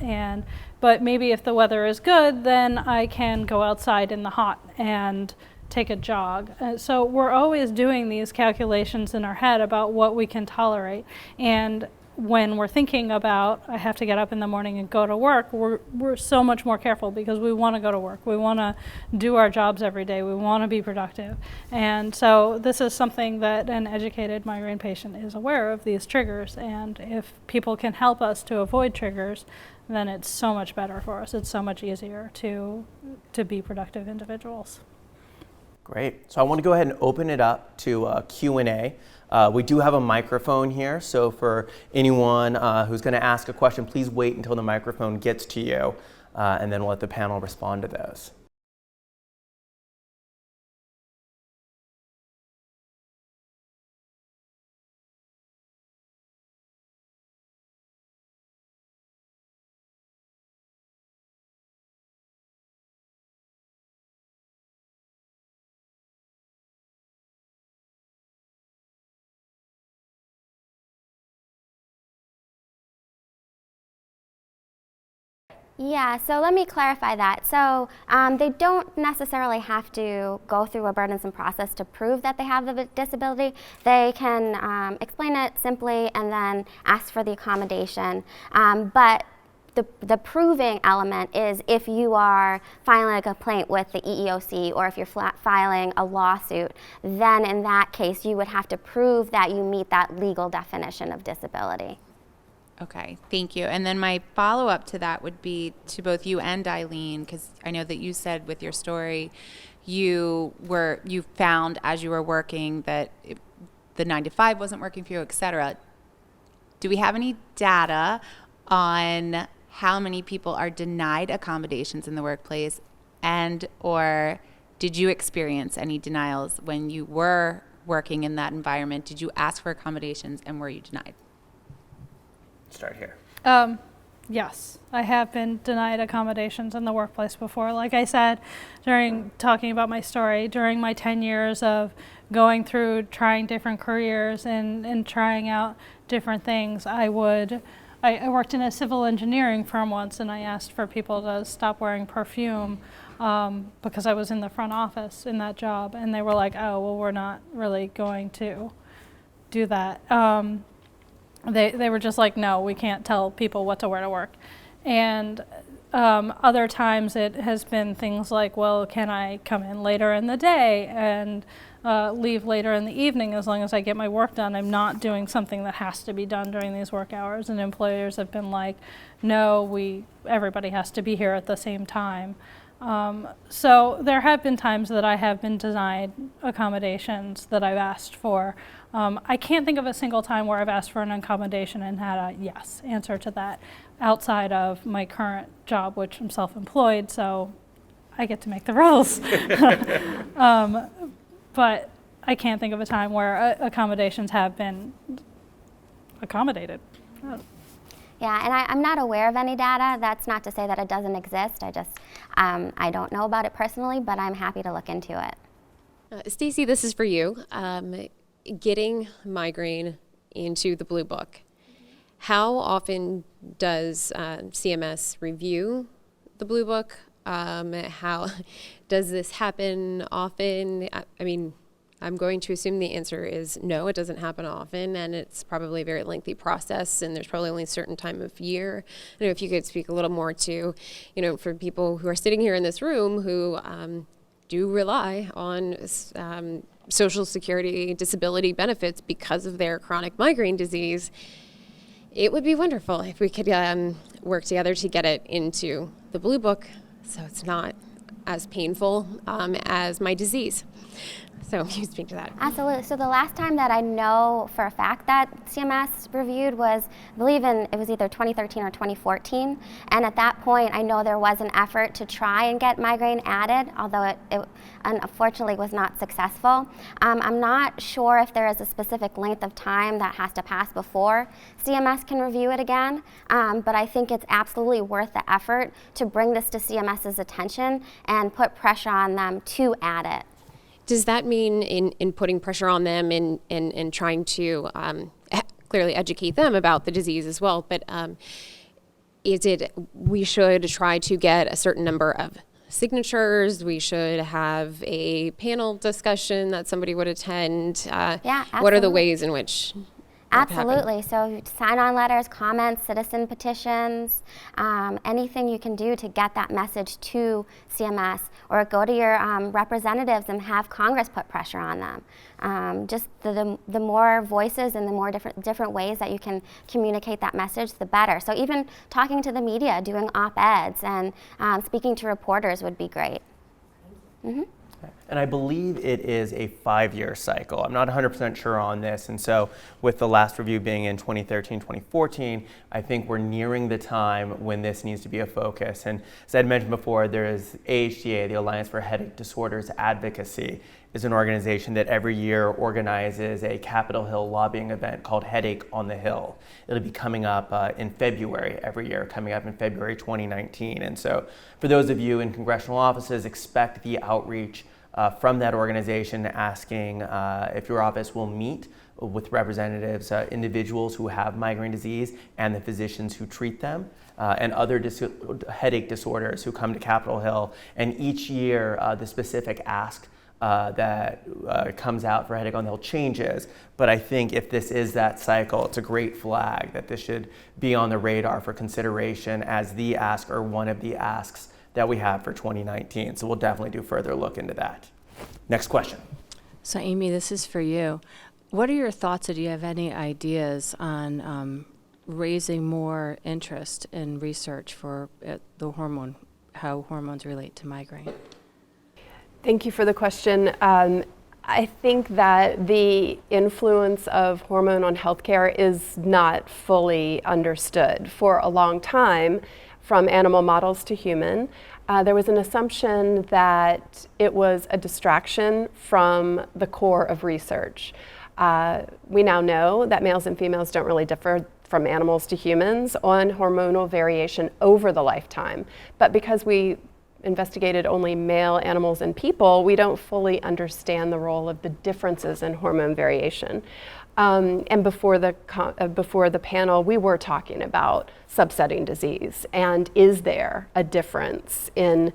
Speaker 3: But maybe if the weather is good, then I can go outside in the hot and take a jog. So we're always doing these calculations in our head about what we can tolerate. And when we're thinking about, I have to get up in the morning and go to work, we're so much more careful because we want to go to work. We want to do our jobs every day. We want to be productive. And so this is something that an educated migraine patient is aware of, these triggers. And if people can help us to avoid triggers, then it's so much better for us. It's so much easier to be productive individuals.
Speaker 2: Great. So I want to go ahead and open it up to Q&A. We do have a microphone here, so for anyone who's going to ask a question, please wait until the microphone gets to you, and then we'll let the panel respond to those.
Speaker 5: Yeah, so let me clarify that. So they don't necessarily have to go through a burdensome process to prove that they have the disability. They can explain it simply and then ask for the accommodation. But the proving element is if you are filing a complaint with the EEOC or if you're filing a lawsuit, then in that case you would have to prove that you meet that legal definition of disability.
Speaker 6: Okay, thank you. And then my follow-up to that would be to both you and Eileen, because I know that you said with your story, you found as you were working that the 9 to 5 wasn't working for you, et cetera. Do we have any data on how many people are denied accommodations in the workplace, and or did you experience any denials when you were working in that environment? Did you ask for accommodations and were you denied?
Speaker 2: Start here.
Speaker 3: Yes, I have been denied accommodations in the workplace before. Like I said, during talking about my story, during my 10 years of going through trying different careers and trying out different things, I worked in a civil engineering firm once, and I asked for people to stop wearing perfume because I was in the front office in that job, and they were like, oh, well, we're not really going to do that. They were just like, no, we can't tell people what to wear to work. And other times it has been things like, well, can I come in later in the day and leave later in the evening as long as I get my work done? I'm not doing something that has to be done during these work hours. And employers have been like, no, everybody has to be here at the same time. So there have been times that I have been denied accommodations that I've asked for. I can't think of a single time where I've asked for an accommodation and had a yes answer to that outside of my current job, which I'm self-employed, so I get to make the rules. But I can't think of a time where accommodations have been accommodated.
Speaker 5: Yeah, and I'm not aware of any data. That's not to say that it doesn't exist. I don't know about it personally, but I'm happy to look into it.
Speaker 7: Stacey, this is for you. Getting migraine into the Blue Book. How often does CMS review the Blue Book? How does this happen often? I mean, I'm going to assume the answer is no, it doesn't happen often, and it's probably a very lengthy process, and there's probably only a certain time of year. I don't know if you could speak a little more to, for people who are sitting here in this room who do rely on Social Security disability benefits because of their chronic migraine disease. It would be wonderful if we could work together to get it into the Blue Book so it's not as painful as my disease. So you speak to that.
Speaker 5: Absolutely. So the last time that I know for a fact that CMS reviewed was, I believe it was either 2013 or 2014. And at that point, I know there was an effort to try and get migraine added, although it unfortunately was not successful. I'm not sure if there is a specific length of time that has to pass before CMS can review it again, but I think it's absolutely worth the effort to bring this to CMS's attention and put pressure on them to add it.
Speaker 7: Does that mean in putting pressure on them and trying to clearly educate them about the disease as well, but is it we should try to get a certain number of signatures, we should have a panel discussion that somebody would attend?
Speaker 5: Yeah, absolutely.
Speaker 7: What are the ways in which
Speaker 5: Absolutely. So sign-on letters, comments, citizen petitions, anything you can do to get that message to CMS, or go to your representatives and have Congress put pressure on them. Just the more voices and the more different ways that you can communicate that message, the better. So even talking to the media, doing op-eds, and speaking to reporters would be great. Mm-hmm.
Speaker 2: And I believe it is a 5-year cycle. I'm not 100% sure on this. And so with the last review being in 2013, 2014, I think we're nearing the time when this needs to be a focus. And as I had mentioned before, there is AHDA, the Alliance for Headache Disorders Advocacy, is an organization that every year organizes a Capitol Hill lobbying event called Headache on the Hill. It'll be coming up in February every year, coming up in February 2019. And so for those of you in congressional offices, expect the outreach from that organization asking if your office will meet with representatives, individuals who have migraine disease and the physicians who treat them, and other headache disorders who come to Capitol Hill. And each year, the specific ask that comes out for Headache on the Hill changes. But I think if this is that cycle, it's a great flag that this should be on the radar for consideration as the ask or one of the asks that we have for 2019. So we'll definitely do further look into that. Next question.
Speaker 8: So Amy, this is for you. What are your thoughts, or do you have any ideas on raising more interest in research for how hormones relate to migraine?
Speaker 4: Thank you for the question. I think that the influence of hormone on healthcare is not fully understood. For a long time, from animal models to human, there was an assumption that it was a distraction from the core of research. We now know that males and females don't really differ from animals to humans on hormonal variation over the lifetime. But because we investigated only male animals and people, we don't fully understand the role of the differences in hormone variation. And before the panel, we were talking about subsetting disease, and is there a difference in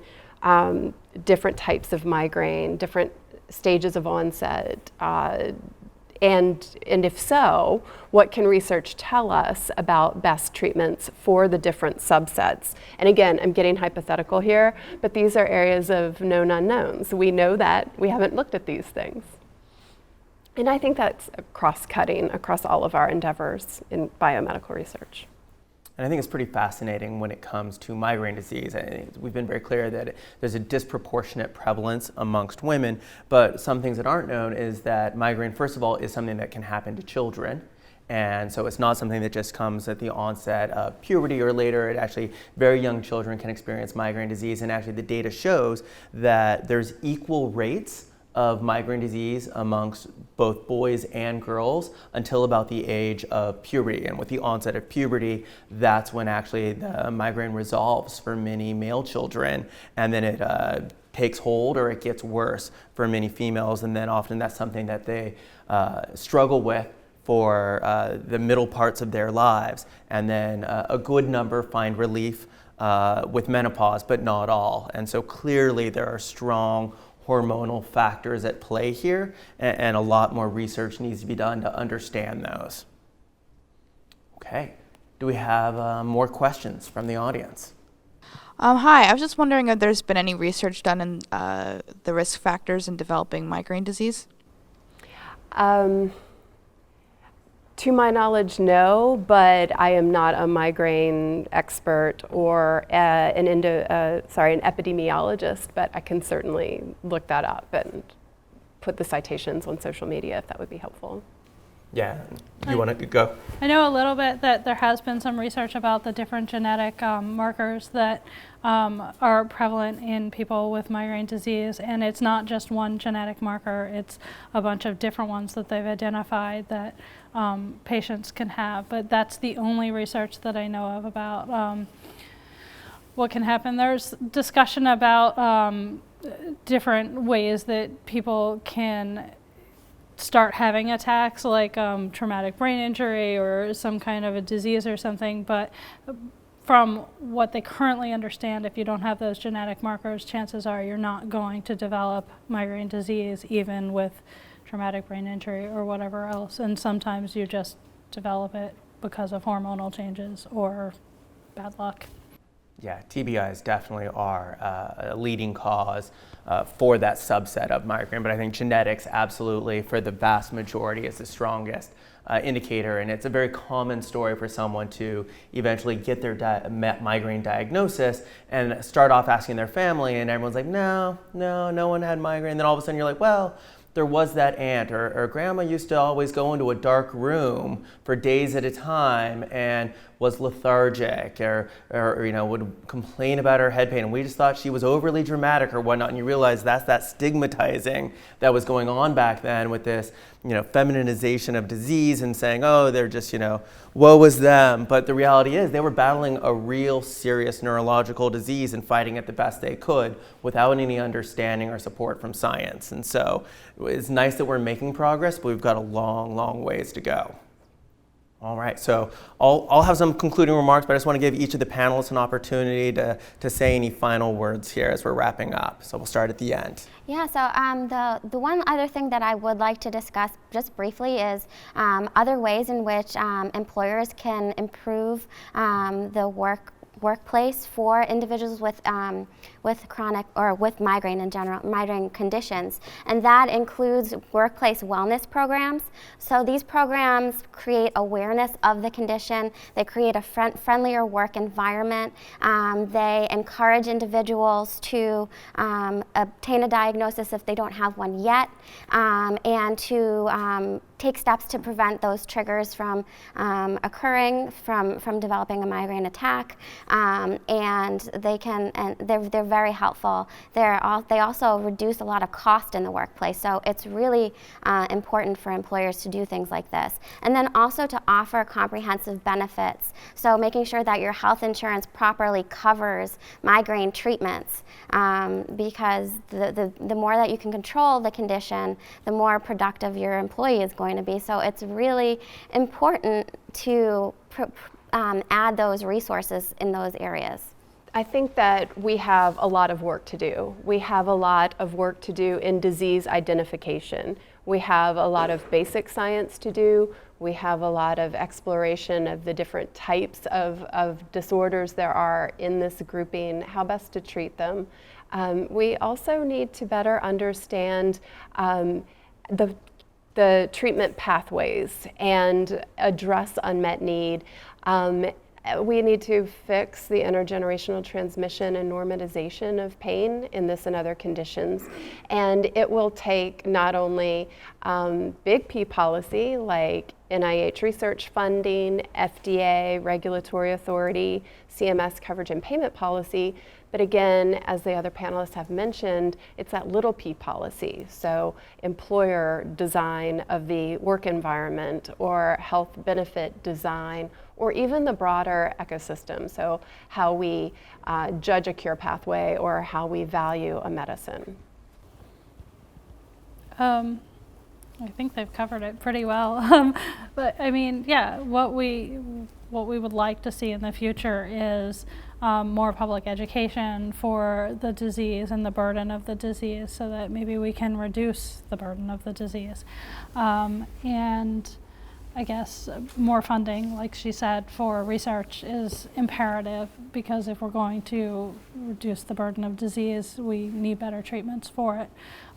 Speaker 4: different types of migraine, different stages of onset, and if so, what can research tell us about best treatments for the different subsets? And again, I'm getting hypothetical here, but these are areas of known unknowns. We know that, we haven't looked at these things. And I think that's cross-cutting across all of our endeavors in biomedical research.
Speaker 2: And I think it's pretty fascinating when it comes to migraine disease. I think we've been very clear that there's a disproportionate prevalence amongst women, but some things that aren't known is that migraine, first of all, is something that can happen to children. And so it's not something that just comes at the onset of puberty or later. It actually, very young children can experience migraine disease. And actually the data shows that there's equal rates of migraine disease amongst both boys and girls until about the age of puberty. And with the onset of puberty, that's when actually the migraine resolves for many male children. And then it takes hold or it gets worse for many females. And then often that's something that they struggle with for the middle parts of their lives. And then a good number find relief with menopause, but not all. And so clearly there are strong hormonal factors at play here, and a lot more research needs to be done to understand those. Okay, do we have more questions from the audience?
Speaker 9: Hi, I was just wondering if there's been any research done in the risk factors in developing migraine disease?
Speaker 4: To my knowledge, no, but I am not a migraine expert or an epidemiologist, but I can certainly look that up and put the citations on social media if that would be helpful.
Speaker 2: Yeah, you want to go?
Speaker 3: I know a little bit that there has been some research about the different genetic markers that are prevalent in people with migraine disease, and it's not just one genetic marker, it's a bunch of different ones that they've identified that patients can have, but that's the only research that I know of about what can happen. There's discussion about different ways that people can start having attacks, like traumatic brain injury or some kind of a disease or something, but from what they currently understand, if you don't have those genetic markers, chances are you're not going to develop migraine disease even with traumatic brain injury or whatever else, and sometimes you just develop it because of hormonal changes or bad luck.
Speaker 2: Yeah, TBIs definitely are a leading cause for that subset of migraine, but I think genetics absolutely for the vast majority is the strongest indicator, and it's a very common story for someone to eventually get their migraine diagnosis and start off asking their family, and everyone's like, no one had migraine. Then all of a sudden you're like, well, there was that aunt or grandma used to always go into a dark room for days at a time and was lethargic or would complain about her head pain, and we just thought she was overly dramatic or whatnot, and you realize that's that stigmatizing that was going on back then with this feminization of disease and saying, oh, they're just, woe is them. But the reality is they were battling a real serious neurological disease and fighting it the best they could without any understanding or support from science. And so it's nice that we're making progress, but we've got a long, long ways to go. All right, so I'll have some concluding remarks, but I just want to give each of the panelists an opportunity to say any final words here as we're wrapping up. So we'll start at the end.
Speaker 5: Yeah, so the one other thing that I would like to discuss just briefly is other ways in which employers can improve the workplace for individuals with chronic or with migraine in general, migraine conditions, and that includes workplace wellness programs. So these programs create awareness of the condition, they create a friendlier work environment, they encourage individuals to obtain a diagnosis if they don't have one yet, and to take steps to prevent those triggers from occurring, from developing a migraine attack, and they're very helpful. They also reduce a lot of cost in the workplace, so it's really important for employers to do things like this. And then also to offer comprehensive benefits, so making sure that your health insurance properly covers migraine treatments, because the more that you can control the condition, the more productive your employee is going to be. So it's really important to add those resources in those areas.
Speaker 4: I think that we have a lot of work to do. We have a lot of work to do in disease identification. We have a lot of basic science to do. We have a lot of exploration of the different types of disorders there are in this grouping, how best to treat them. We also need to better understand the treatment pathways and address unmet need. We need to fix the intergenerational transmission and normatization of pain in this and other conditions. And it will take not only big P policy like NIH research funding, FDA, regulatory authority, CMS coverage and payment policy, but again, as the other panelists have mentioned, it's that little p policy. So employer design of the work environment or health benefit design, or even the broader ecosystem. So how we judge a cure pathway or how we value a medicine.
Speaker 3: I think they've covered it pretty well. But I mean, yeah, what we would like to see in the future is more public education for the disease and the burden of the disease, so that maybe we can reduce the burden of the disease. And I guess more funding, like she said, for research is imperative, because if we're going to reduce the burden of disease, we need better treatments for it.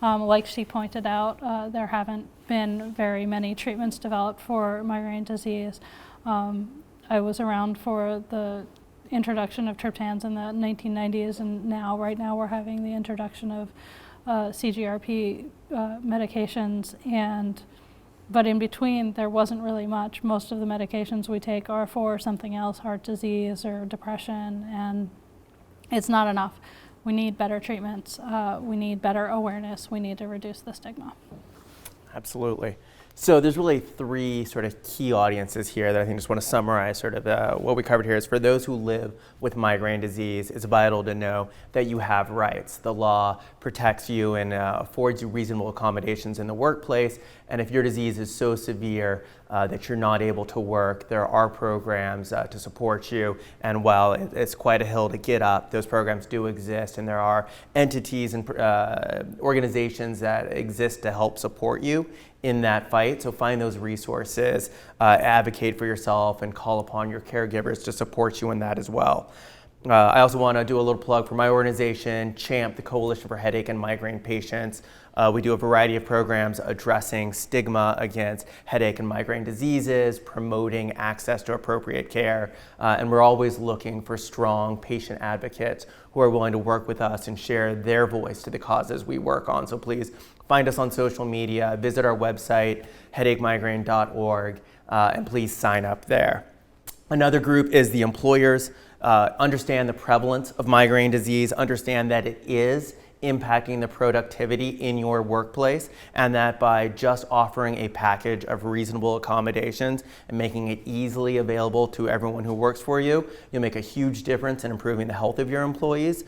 Speaker 3: Like she pointed out, there haven't been very many treatments developed for migraine disease. I was around for the introduction of triptans in the 1990s, and right now we're having the introduction of CGRP medications, but in between there wasn't really much. Most of the medications we take are for something else, heart disease or depression, and it's not enough. We need better treatments, we need better awareness, we need to reduce the stigma.
Speaker 2: Absolutely. So there's really three sort of key audiences here that I think just want to summarize sort of what we covered here. Is for those who live with migraine disease, it's vital to know that you have rights. The law protects you and affords you reasonable accommodations in the workplace. And if your disease is so severe that you're not able to work, there are programs to support you. And while it's quite a hill to get up, those programs do exist, and there are entities and organizations that exist to help support you in that fight. So find those resources, advocate for yourself, and call upon your caregivers to support you in that as well. I also want to do a little plug for my organization, CHAMP, the Coalition for Headache and Migraine Patients. We do a variety of programs addressing stigma against headache and migraine diseases, promoting access to appropriate care, and we're always looking for strong patient advocates who are willing to work with us and share their voice to the causes we work on. So please find us on social media, visit our website, headachemigraine.org, and please sign up there. Another group is the employers. Understand the prevalence of migraine disease, understand that it is impacting the productivity in your workplace, and that by just offering a package of reasonable accommodations and making it easily available to everyone who works for you, you'll make a huge difference in improving the health of your employees,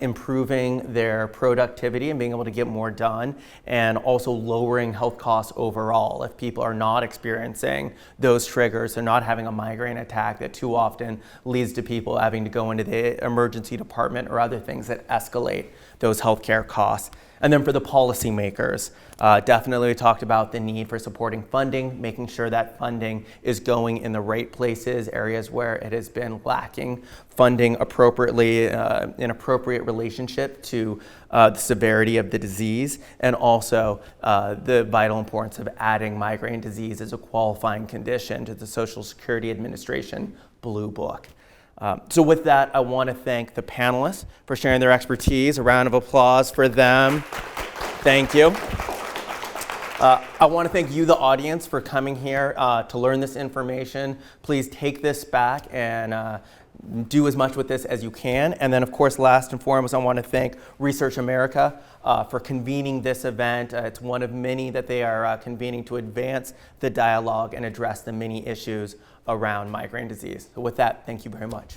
Speaker 2: improving their productivity and being able to get more done, and also lowering health costs overall. If people are not experiencing those triggers, they're not having a migraine attack that too often leads to people having to go into the emergency department or other things that escalate those healthcare costs. And then for the policymakers, definitely we talked about the need for supporting funding, making sure that funding is going in the right places, areas where it has been lacking funding appropriately, in appropriate relationship to the severity of the disease, and also the vital importance of adding migraine disease as a qualifying condition to the Social Security Administration Blue Book. So with that, I want to thank the panelists for sharing their expertise. A round of applause for them. Thank you. I want to thank you, the audience, for coming here to learn this information. Please take this back and do as much with this as you can. And then, of course, last and foremost, I want to thank Research America for convening this event. It's one of many that they are convening to advance the dialogue and address the many issues around migraine disease. So with that, thank you very much.